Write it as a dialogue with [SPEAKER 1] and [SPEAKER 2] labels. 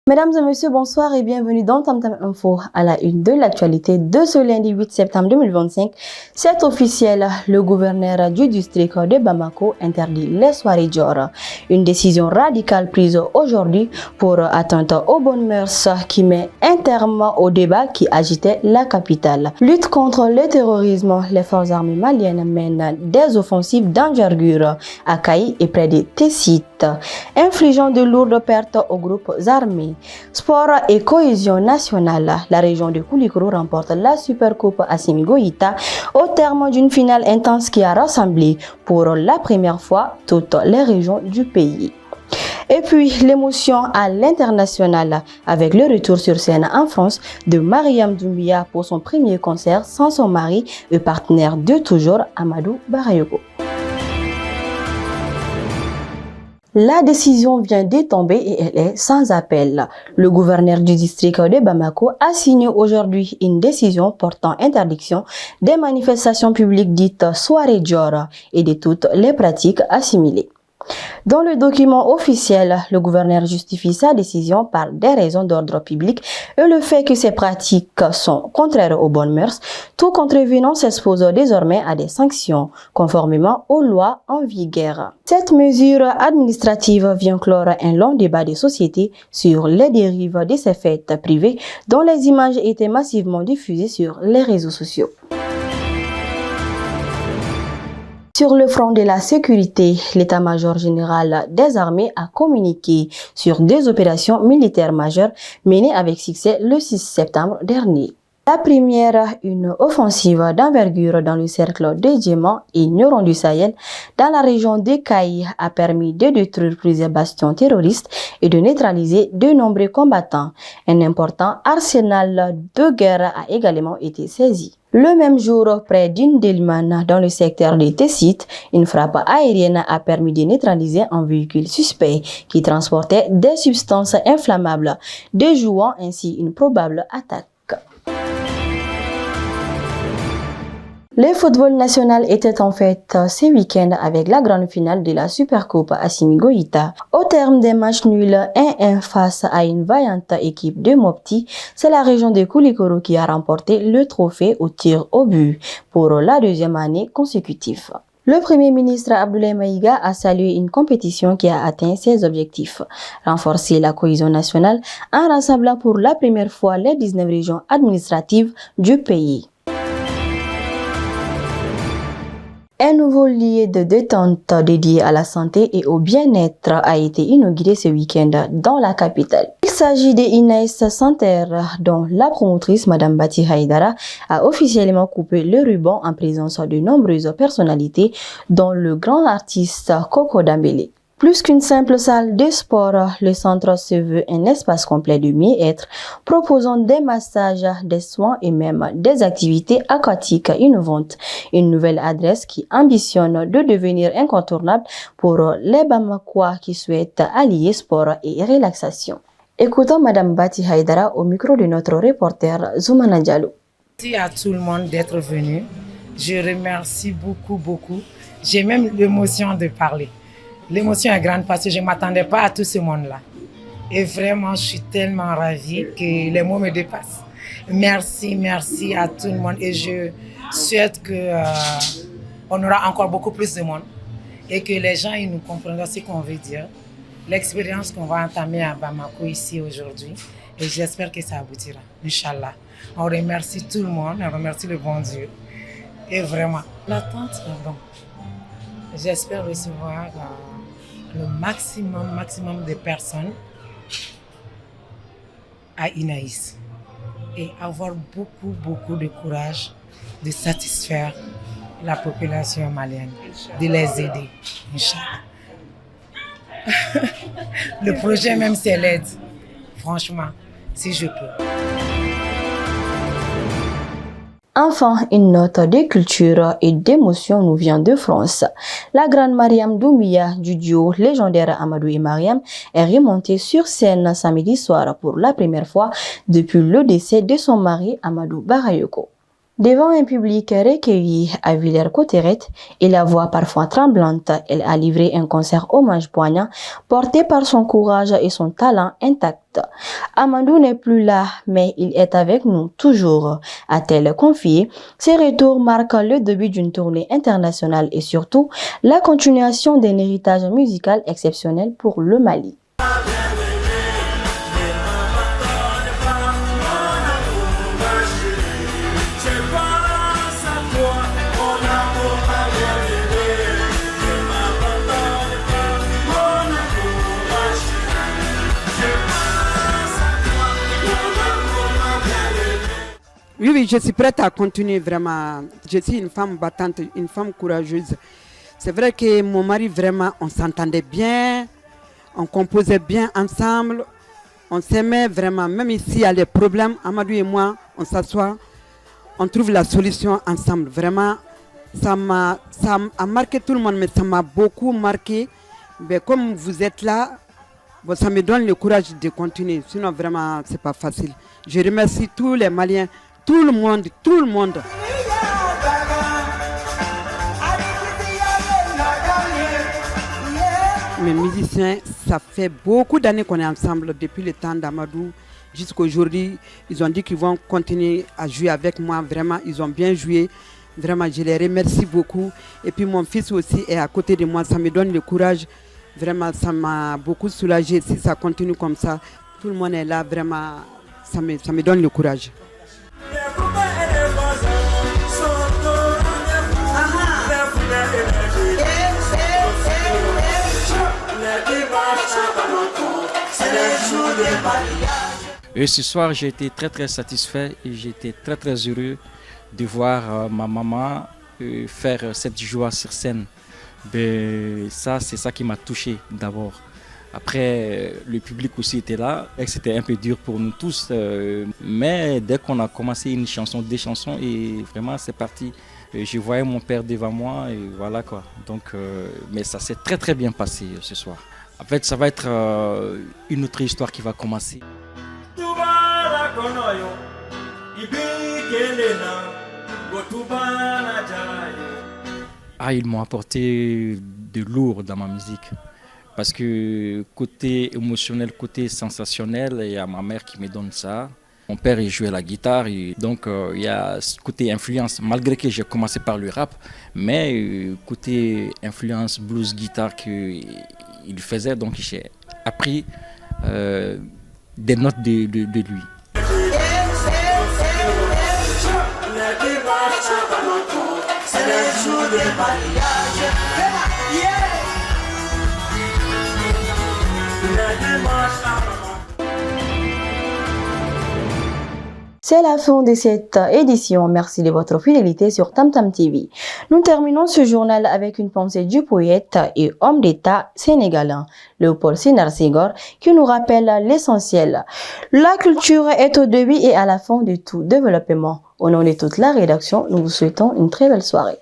[SPEAKER 1] Mesdames et messieurs, bonsoir et bienvenue dans Tam Tam Info. À la une de l'actualité de ce lundi 8 septembre 2025, c'est officiel, le gouverneur du district de Bamako interdit les soirées Dior. Une décision radicale prise aujourd'hui pour atteinte aux bonnes mœurs qui met un terme au débat qui agitait la capitale. Lutte contre le terrorisme, les forces armées maliennes mènent des offensives d'envergure à Kaï et près de Tessit, infligeant de lourdes pertes aux groupes armés. Sport et cohésion nationale, la région de Koulikoro remporte la Supercoupe Assimi Goïta au terme d'une finale intense qui a rassemblé pour la première fois toutes les régions du pays. Et puis l'émotion à l'international avec le retour sur scène en France de Mariam Doumbia pour son premier concert sans son mari et partenaire de toujours Amadou Barayoko. La décision vient de tomber et elle est sans appel. Le gouverneur du district de Bamako a signé aujourd'hui une décision portant interdiction des manifestations publiques dites soirée Dior et de toutes les pratiques assimilées. Dans le document officiel, le gouverneur justifie sa décision par des raisons d'ordre public et le fait que ces pratiques sont contraires aux bonnes mœurs. Tout contrevenant s'expose désormais à des sanctions, conformément aux lois en vigueur. Cette mesure administrative vient clore un long débat des sociétés sur les dérives de ces fêtes privées dont les images étaient massivement diffusées sur les réseaux sociaux. Sur le front de la sécurité, l'état-major général des armées a communiqué sur des opérations militaires majeures menées avec succès le 6 septembre dernier. La première, une offensive d'envergure dans le cercle de Djéman et Nyoron du Sahel, dans la région de Kaï, a permis de détruire plusieurs bastions terroristes et de neutraliser de nombreux combattants. Un important arsenal de guerre a également été saisi. Le même jour, près d'Indelman, dans le secteur de Tessit, une frappe aérienne a permis de neutraliser un véhicule suspect qui transportait des substances inflammables, déjouant ainsi une probable attaque. Le football national était en fête ce week-end avec la grande finale de la Supercoupe Assimi Goïta. Au terme des matchs nuls 1-1 face à une vaillante équipe de Mopti, c'est la région de Koulikoro qui a remporté le trophée au tir au but pour la deuxième année consécutive. Le Premier ministre Abdoulaye Maïga a salué une compétition qui a atteint ses objectifs. Renforcer la cohésion nationale en rassemblant pour la première fois les 19 régions administratives du pays. Un nouveau lieu de détente dédié à la santé et au bien-être a été inauguré ce week-end dans la capitale. Il s'agit de Inaïs Center, dont la promotrice Madame Bati Haïdara a officiellement coupé le ruban en présence de nombreuses personnalités, dont le grand artiste Coco Dambélé. Plus qu'une simple salle de sport, le centre se veut un espace complet de mieux-être, proposant des massages, des soins et même des activités aquatiques innovantes. Une nouvelle adresse qui ambitionne de devenir incontournable pour les Bamakois qui souhaitent allier sport et relaxation. Écoutons Madame Bati Haïdara au micro de notre reporter Zoumana Diallo.
[SPEAKER 2] Merci à tout le monde d'être venu. Je remercie beaucoup. J'ai même l'émotion de parler. L'émotion est grande parce que je ne m'attendais pas à tout ce monde-là. Et vraiment, je suis tellement ravie que les mots me dépassent. Merci à tout le monde. Et je souhaite qu'on aura encore beaucoup plus de monde et que les gens ils nous comprendront ce qu'on veut dire. L'expérience qu'on va entamer à Bamako ici aujourd'hui. Et j'espère que ça aboutira. Inch'Allah. On remercie tout le monde, on remercie le bon Dieu. Et vraiment, l'attente est bon. J'espère recevoir le maximum de personnes à Inaïs et avoir beaucoup de courage de satisfaire la population malienne, de les aider, Inch'Allah. Le projet même c'est l'aide, franchement, si je peux.
[SPEAKER 1] Enfin, une note de culture et d'émotion nous vient de France. La grande Mariam Doumbia du duo légendaire Amadou et Mariam est remontée sur scène samedi soir pour la première fois depuis le décès de son mari Amadou Barayoko. Devant un public recueilli à Villers-Cotterêts et la voix parfois tremblante, elle a livré un concert hommage poignant porté par son courage et son talent intact. Amadou n'est plus là, mais il est avec nous toujours, a-t-elle confié. Ces retours marquent le début d'une tournée internationale et surtout la continuation d'un héritage musical exceptionnel pour le Mali.
[SPEAKER 3] Oui, je suis prête à continuer vraiment. Je suis une femme battante, une femme courageuse. C'est vrai que mon mari, vraiment, on s'entendait bien, on composait bien ensemble, on s'aimait vraiment. Même ici, il y a les problèmes, Amadou et moi, on s'assoit, on trouve la solution ensemble. Vraiment, ça a marqué tout le monde, mais ça m'a beaucoup marqué. Mais comme vous êtes là, bon, ça me donne le courage de continuer. Sinon, vraiment, c'est pas facile. Je remercie tous les Maliens. Tout le monde, tout le monde. Mes musiciens, ça fait beaucoup d'années qu'on est ensemble, depuis le temps d'Amadou jusqu'à aujourd'hui. Ils ont dit qu'ils vont continuer à jouer avec moi. Vraiment, ils ont bien joué. Vraiment, je les remercie beaucoup. Et puis mon fils aussi est à côté de moi. Ça me donne le courage. Vraiment, ça m'a beaucoup soulagé. Si ça continue comme ça, tout le monde est là. Vraiment, ça me donne le courage.
[SPEAKER 4] Et ce soir, j'ai été très satisfait et j'étais très heureux de voir ma maman faire cette joie sur scène. Ben, ça, c'est ça qui m'a touché d'abord. Après, le public aussi était là et c'était un peu dur pour nous tous. Mais dès qu'on a commencé une chanson, deux chansons, et vraiment c'est parti. Je voyais mon père devant moi et voilà quoi. Donc, mais ça s'est très bien passé ce soir. En fait, ça va être une autre histoire qui va commencer. Ah, ils m'ont apporté de lourd dans ma musique. Parce que côté émotionnel, côté sensationnel, il y a ma mère qui me donne ça. Mon père, il jouait la guitare, et donc il y a ce côté influence, malgré que j'ai commencé par le rap, mais côté influence blues guitare qu'il faisait, donc j'ai appris des notes de lui.
[SPEAKER 1] C'est la fin de cette édition. Merci de votre fidélité sur Tam Tam TV. Nous terminons ce journal avec une pensée du poète et homme d'État sénégalais, Léopold Sédar Senghor, qui nous rappelle l'essentiel. La culture est au début et à la fin de tout développement. Au nom de toute la rédaction, nous vous souhaitons une très belle soirée.